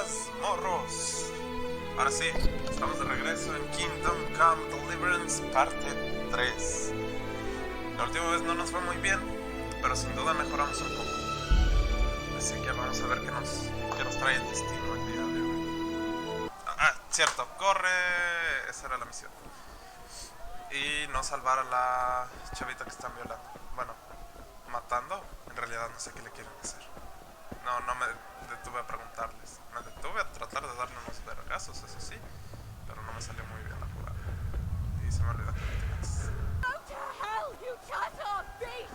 días, morros. Ahora sí, estamos de regreso en Kingdom Come Deliverance parte 3. La última vez no nos fue muy bien, pero sin duda mejoramos un poco. Así que vamos a ver qué nos trae el destino el día de hoy. Cierto, corre. Esa era la misión. Y no salvar a la chavita que están violando. Bueno, matando. En realidad no sé qué le quieren hacer. No me detuve a preguntarles. Me detuve a tratar de darle unos vergazos, eso sí. Pero no me salió muy bien la jugada. Y se me olvidó que me tienes. Go to hell, you charter beast!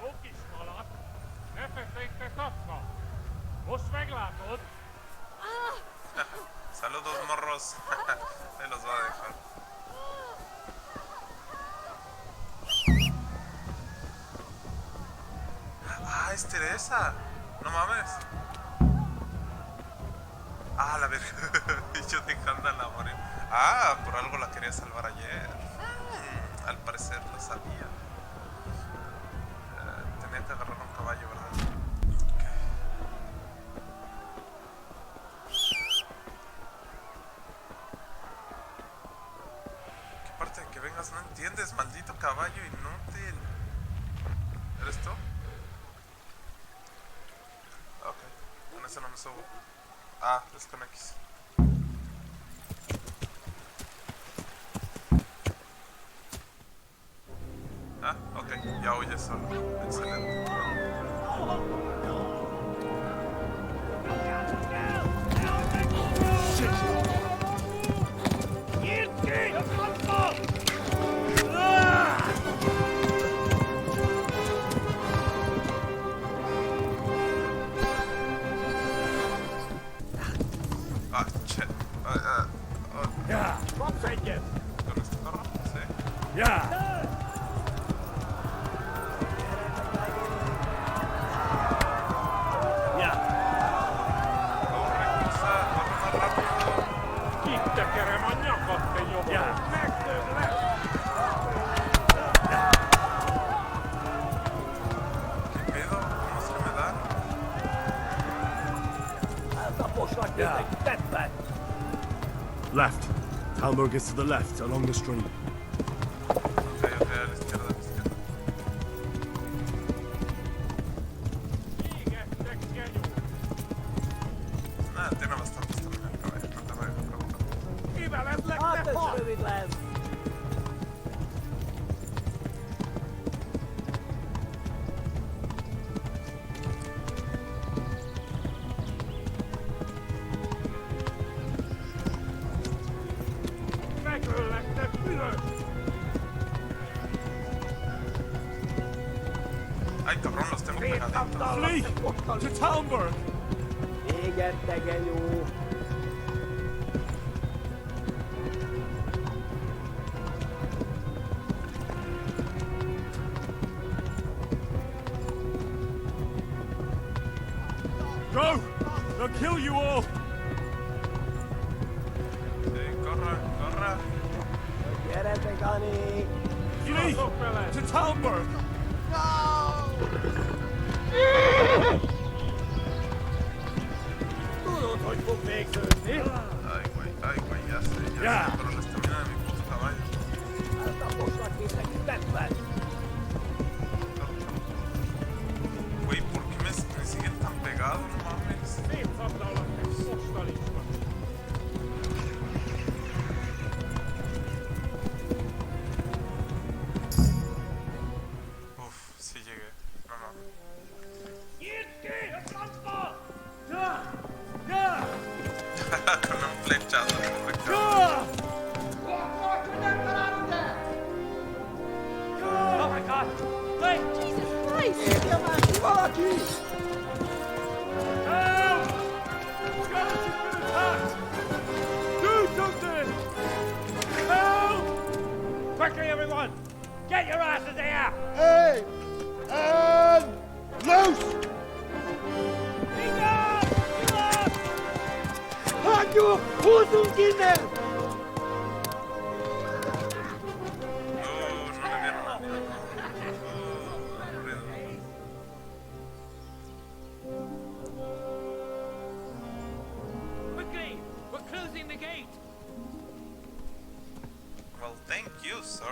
Julkismalat, imperfecto. Vos reglatot. Saludos, morros. Ahí los va a dejar. Es Teresa. No mames. La verga. Y yo dejándola morir. Por algo la quería salvar ayer. Al parecer lo sabía. Tenía que agarrar un caballo, ¿verdad? ¿Qué parte de que vengas no entiendes, maldito caballo inútil? ¿Eres tú? Ok, con eso no me subo. Es con X. Ok, ya huye solo. Excelente. Shit. ¿Con este carro? Sí. Left. Talmberg is to the left, along the stream. Ok, a la izquierda, tiene bastante estamina el caballo, no te vayas a preocupar. Ay, cabrón, los tengo pegaditos. Flee! To Talmberg! Go! They'll kill you all! Sí, corra. Flee! To Talmberg! Ay, güey, ya sé, pero la estamina de mi puto caballo. Güey, ¿por qué me siguen tan pegado? No mames. Sí llegué. No mames. Con un flechazo, perfecto. Oh my god! Wait! Jesus Christ! Help! Skeleton's been attacked! Do something! Help! Quickly, everyone! Get your asses here! Hey! And loose! Hanyo! Kinder! No le dieron a nadie. Aburrido. blocking the gate. Well, thank you, sir.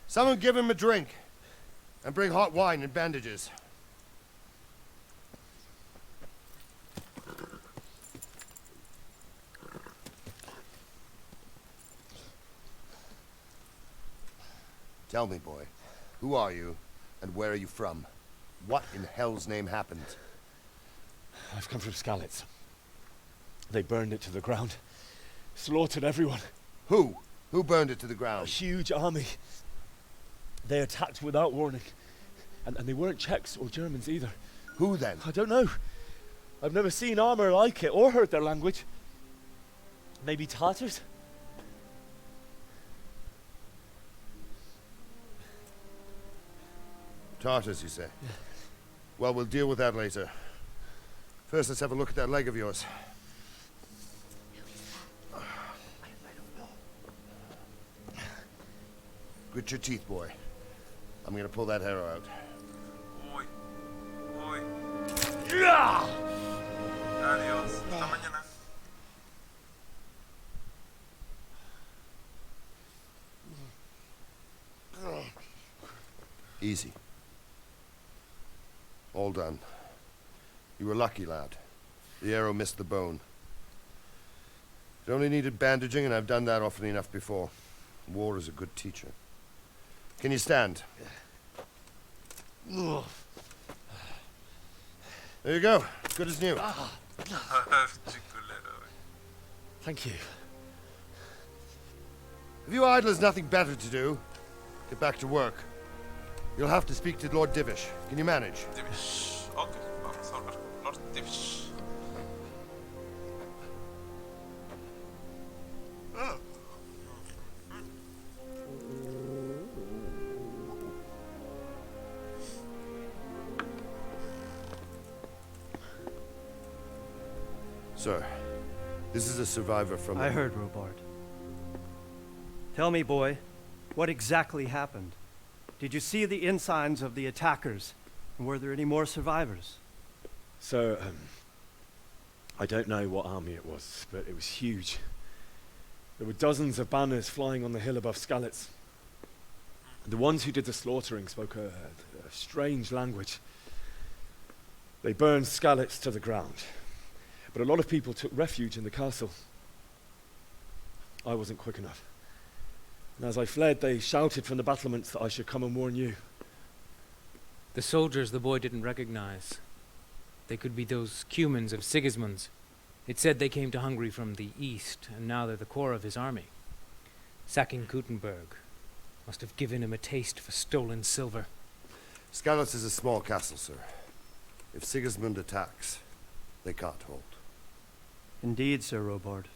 Someone give him a drink. And bring hot wine and bandages. Tell me, boy, who are you, and where are you from? What in hell's name happened? I've come from Skalitz. They burned it to the ground. Slaughtered everyone. Who? Who burned it to the A ground? huge army. They attacked without warning. And they weren't Czechs or Germans either. Who then? I don't know. I've never seen armor like it or heard their language. Maybe Tatars? Tartars, you say? Yeah. Well, we'll deal with that later. First, let's have a look at that leg of yours. Grit your teeth, boy. I'm gonna pull that arrow out. Uy. Uy. Adiós. Hasta mañana. Easy. All done. You were lucky, lad. The arrow missed the bone. It only needed bandaging, and I've done that often enough before. War is a good teacher. Can you stand? There you go. Good as new. Thank you. If you idlers nothing better to do, get back to work. You'll have to speak to Lord Divish. Can you manage? Divish. Ok, vamos a hablar con Lord Divish. Sir, this is a survivor from... I heard, Robard. Tell me, boy, what exactly happened? Did you see the ensigns of the attackers? And were there any more survivors? So, I don't know what army it was, but it was huge. There were dozens of banners flying on the hill above Skalitz. The ones who did the slaughtering spoke a strange language. They burned Skalitz to the ground, but a lot of people took refuge in the castle. I wasn't quick enough. And as I fled, they shouted from the battlements that I should come and warn you. The soldiers the boy didn't recognize. They could be those Cumans of Sigismund's. It said they came to Hungary from the east, and now they're the core of his army. Sacking Gutenberg must have given him a taste for stolen silver. Skalitz is a small castle, sir. If Sigismund attacks, they can't hold. Indeed, Sir Robard.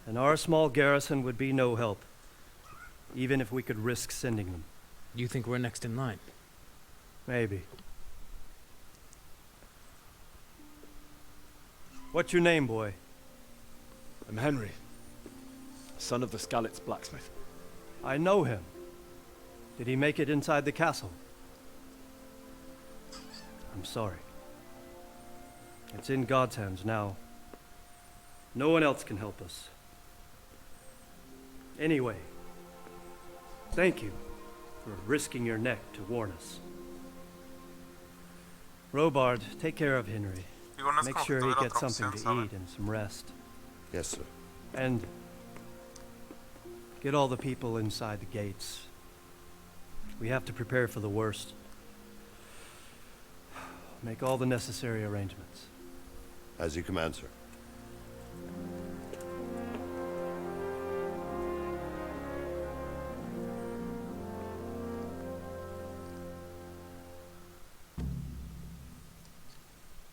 And our small garrison would be no help, even if we could risk sending them. You think we're next in line? Maybe. What's your name, boy? I'm Henry, son of the Skalitz blacksmith. I know him. Did he make it inside the castle? I'm sorry. It's in God's hands now. No one else can help us. Anyway, thank you for risking your neck to warn us. Robard, take care of Henry. Digo, no es Make como que sure he tuviera gets otra something opción, to ¿sabe? eat and some rest. Yes, sir. And get all the people inside the gates. We have to prepare for the worst. Make all the necessary arrangements. As you command, sir.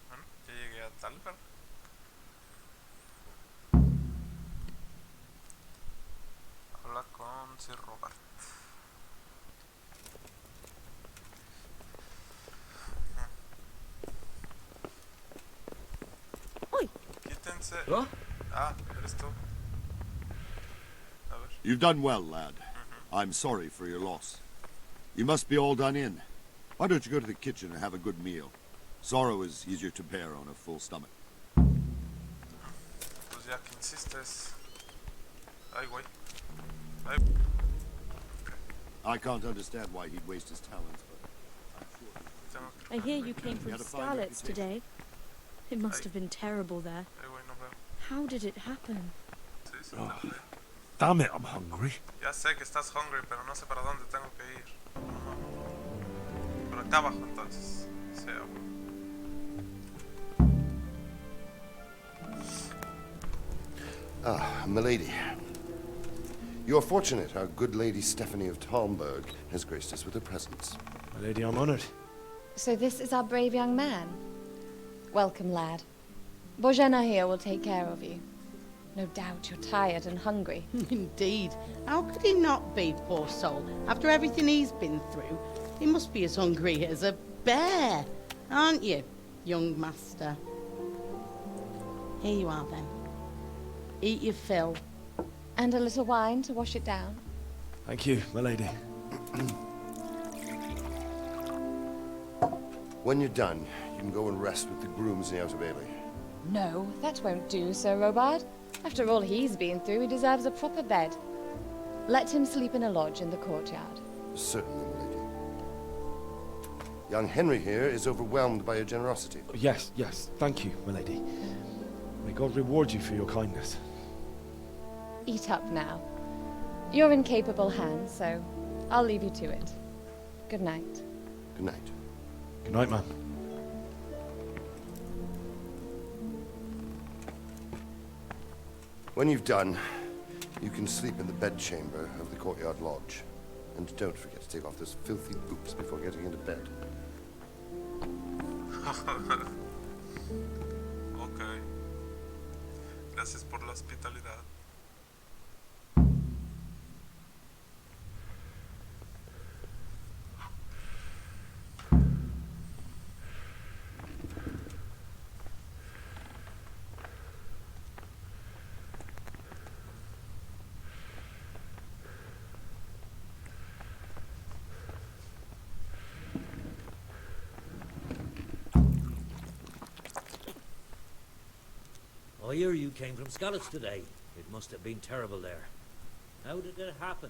Bueno, ya llegué a Talper. Habla con Sir Robert. ese... ¿Oh? Ah, eres tú. A ver. You've done well, lad. I'm sorry for your loss. You must be all done in. Why don't you go to the kitchen and have a good meal? Sorrow is easier to bear on a full stomach. Pues ya que insistes... Ay, güey. Ay. I can't understand why he'd waste his talents, but I'm sure... Tengo que... I hear you came You from had a fine Scarlet's reputation. today. It must have been terrible there. Ay, güey, no veo. How did it happen? Sí, sí, te veo. Damn it, I'm hungry. Ya sé que estás hungry, pero no sé para dónde tengo que ir. No. Por acá abajo, entonces. Sí, güey. Ah, milady. You're fortunate our good lady Stephanie of Talmberg has graced us with her presence. My lady, I'm honored. So this is our brave young man. Welcome, lad. Bojana here will take care of you. No doubt you're tired and hungry. Indeed. How could he not be, poor soul? After everything he's been through, he must be as hungry as a bear, aren't you, young master? Here you are, then. Eat your fill. And a little wine to wash it down. Thank you, my lady. When you're done, you can go and rest with the grooms in the Outer Bailey. No, that won't do, Sir Robard. After all he's been through, he deserves a proper bed. Let him sleep in a lodge in the courtyard. Certainly, milady. Young Henry here is overwhelmed by your generosity. Yes, yes, thank you, my lady. May God reward you for your kindness. Eat up now. You're in capable hands, so I'll leave you to it. Good night. Good night. Good night, ma'am. When you've done, you can sleep in the bedchamber of the courtyard lodge. And don't forget to take off those filthy boots before getting into bed. Ok. Gracias por la hospitalidad. I hear you came from Scarlet's today. It must have been terrible there. How did it happen?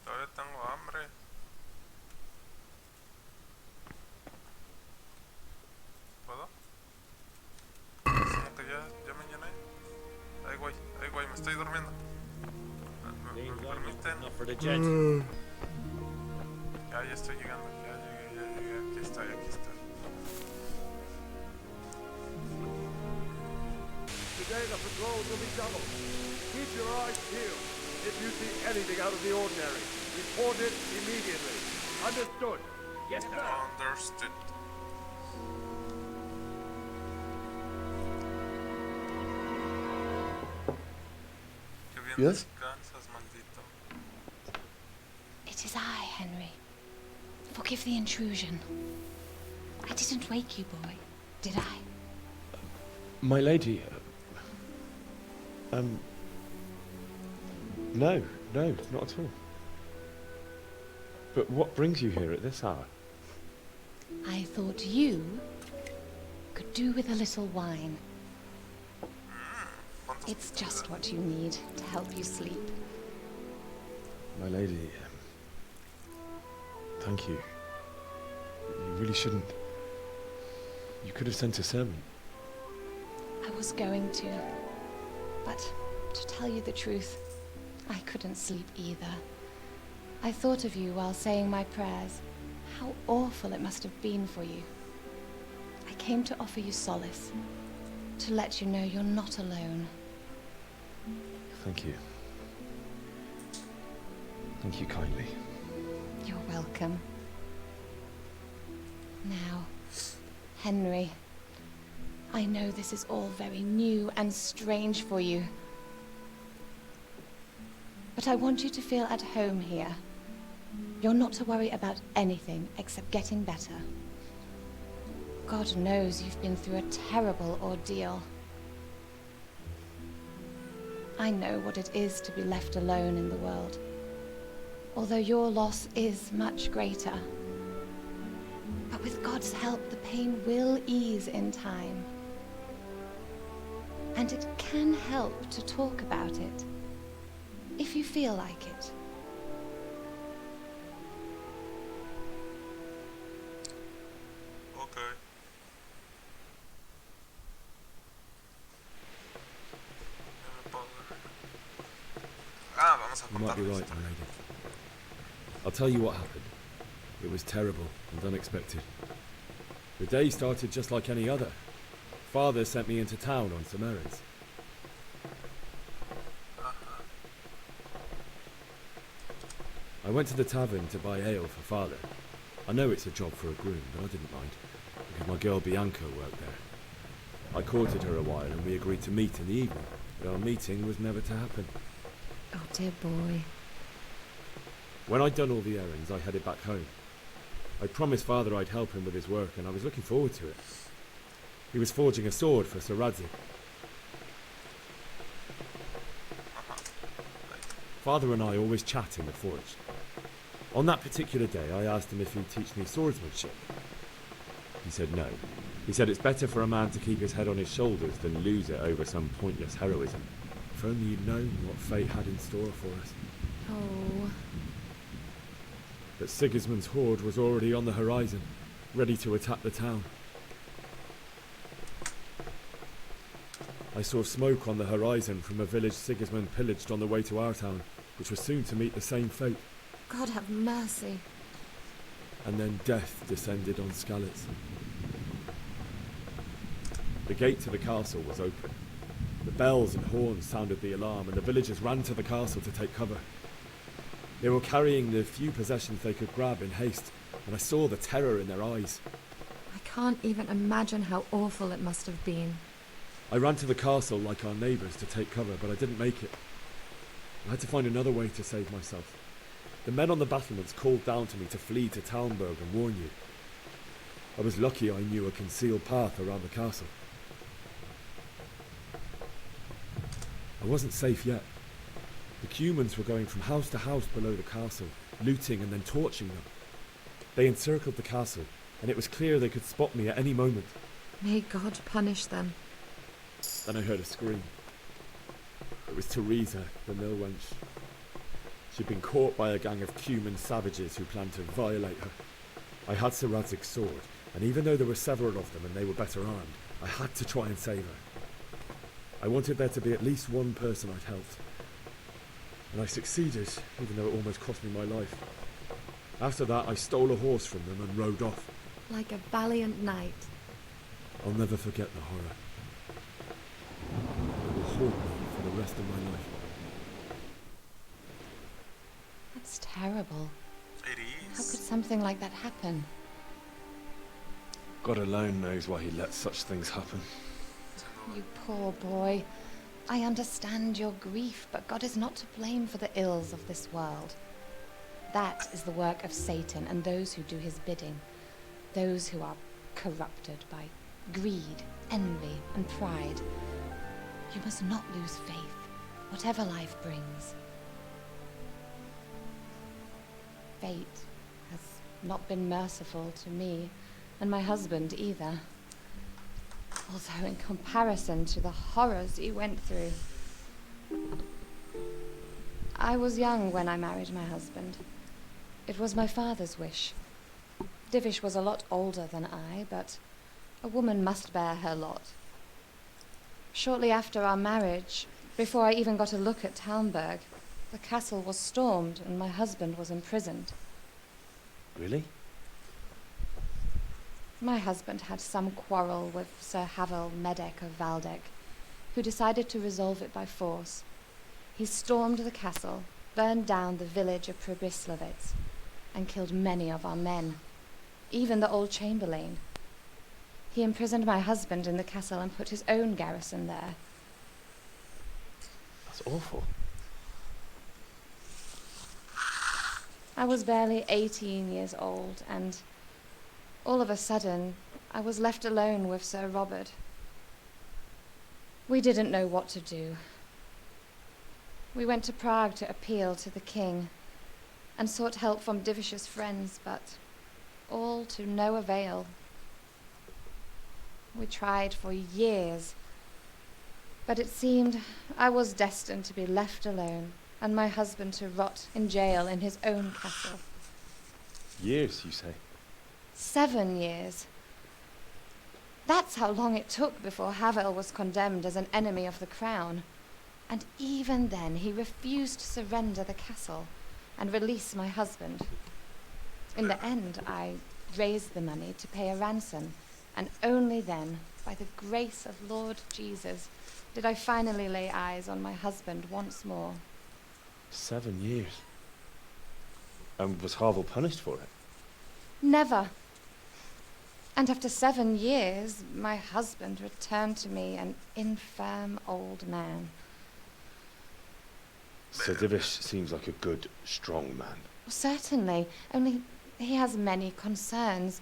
Todavía tengo hambre. ¿Puedo? Como que ya me llené. Ay, güey, me estoy durmiendo. ¿Me permiten? Enough for the gent. Ya estoy llegando. Ya llegué. Aquí estoy. Today the patrols will be doubled. Keep your eyes peeled. If you see anything out of the ordinary, report it immediately. Understood? Yes, sir. Understood. Qué bien Yes? descansas, maldito. It is I, Henry. Forgive the intrusion. I didn't wake you, boy, did I? My lady, no, not at all. But what brings you here at this hour? I thought you could do with a little wine. It's just what you need to help you sleep. My lady, thank you. You really shouldn't. You could have sent a servant. I was going to, but to tell you the truth, I couldn't sleep either. I thought of you while saying my prayers. How awful it must have been for you. I came to offer you solace, to let you know you're not alone. Thank you. Thank you kindly. You're welcome. Now, Henry, I know this is all very new and strange for you. But I want you to feel at home here. You're not to worry about anything except getting better. God knows you've been through a terrible ordeal. I know what it is to be left alone in the world. Although your loss is much greater. But with God's help, the pain will ease in time. And it can help to talk about it, if you feel like it. Okay. Vamos a You might be contar la right, historia. my lady. I'll tell you what happened. It was terrible and unexpected. The day started just like any other. Father sent me into town on some errands. I went to the tavern to buy ale for Father. I know it's a job for a groom, but I didn't mind, because my girl Bianca worked there. I courted her a while and we agreed to meet in the evening, but our meeting was never to happen. Oh, dear boy. When I'd done all the errands, I headed back home. I promised Father I'd help him with his work, and I was looking forward to it. He was forging a sword for Sir Radzik. Father and I always chat in the forge. On that particular day, I asked him if he'd teach me swordsmanship. He said no. He said it's better for a man to keep his head on his shoulders than lose it over some pointless heroism. If only you'd known what fate had in store for us. Oh. But Sigismund's horde was already on the horizon, ready to attack the town. I saw smoke on the horizon from a village Sigismund pillaged on the way to our town, which was soon to meet the same fate. God have mercy. And then death descended on Skalitz. The gate to the castle was open. The bells and horns sounded the alarm, and the villagers ran to the castle to take cover. They were carrying the few possessions they could grab in haste, and I saw the terror in their eyes. I can't even imagine how awful it must have been. I ran to the castle like our neighbours to take cover, but I didn't make it. I had to find another way to save myself. The men on the battlements called down to me to flee to Talmberg and warn you. I was lucky I knew a concealed path around the castle. I wasn't safe yet. The Cumans were going from house to house below the castle, looting and then torching them. They encircled the castle, and it was clear they could spot me at any moment. May God punish them. Then I heard a scream. It was Teresa, the mill wench. She'd been caught by a gang of Cuman savages who planned to violate her. I had Sir Radzig's sword, and even though there were several of them and they were better armed, I had to try and save her. I wanted there to be at least one person I'd helped. And I succeeded, even though it almost cost me my life. After that, I stole a horse from them and rode off. Like a valiant knight. I'll never forget the horror. It will haunt me for the rest of my life. That's terrible. It How is. could something like that happen? God alone knows why he lets such things happen. You poor boy. I understand your grief, but God is not to blame for the ills of this world. That is the work of Satan and those who do his bidding. Those who are corrupted by greed, envy, and pride. You must not lose faith, whatever life brings. Fate has not been merciful to me, and my husband either. Although in comparison to the horrors he went through. I was young when I married my husband. It was my father's wish. Divish was a lot older than I, but a woman must bear her lot. Shortly after our marriage, before I even got a look at Talmberg, the castle was stormed and my husband was imprisoned. Really? My husband had some quarrel with Sir Havel Medek of Valdek, who decided to resolve it by force. He stormed the castle, burned down the village of Probislavitz, and killed many of our men, even the old chamberlain. He imprisoned my husband in the castle and put his own garrison there. That's awful. I was barely 18 years old, and all of a sudden, I was left alone with Sir Robert. We didn't know what to do. We went to Prague to appeal to the king and sought help from Divish's friends, but all to no avail. We tried for years, but it seemed I was destined to be left alone and my husband to rot in jail in his own castle. Years, you say? 7 years. That's how long it took before Havel was condemned as an enemy of the crown. And even then he refused to surrender the castle and release my husband. In the end, I raised the money to pay a ransom, and only then, by the grace of Lord Jesus, did I finally lay eyes on my husband once more. 7 years. And was Havel punished for it? Never. And after 7 years, my husband returned to me an infirm old man. Sir Divish seems like a good, strong man. Certainly, only he has many concerns.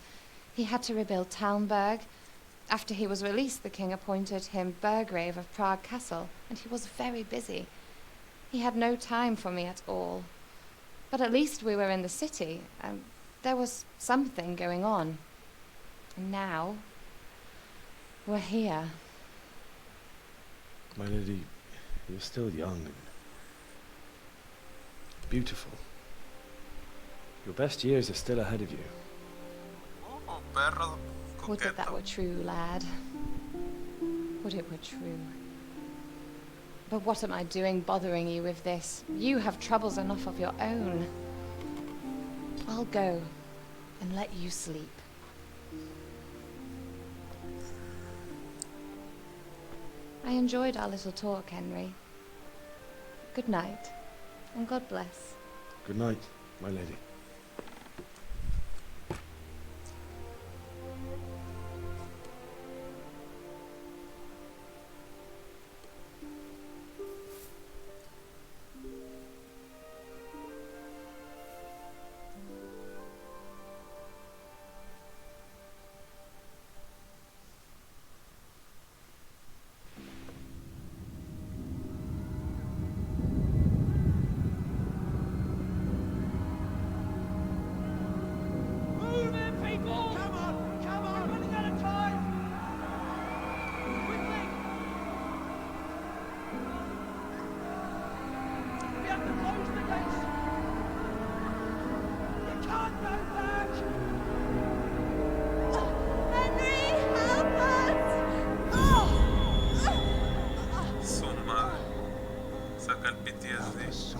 He had to rebuild Talmberg. After he was released, the king appointed him Burgrave of Prague Castle, and he was very busy. He had no time for me at all. But at least we were in the city, and there was something going on. And now, we're here. My lady, you're still young and beautiful. Your best years are still ahead of you. Oh, perro Would that that coqueto. were true, lad. Would it were true. But what am I doing bothering you with this? You have troubles enough of your own. I'll go and let you sleep. I enjoyed our little talk, Henry. Good night, and God bless. Good night, my lady. Su madre. Saca el PTSD.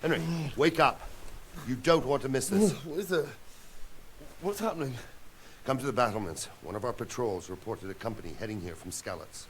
Henry, wake up. You don't want to miss this. What is it? What's happening? Come to the battlements. One of our patrols reported a company heading here from Skalitz.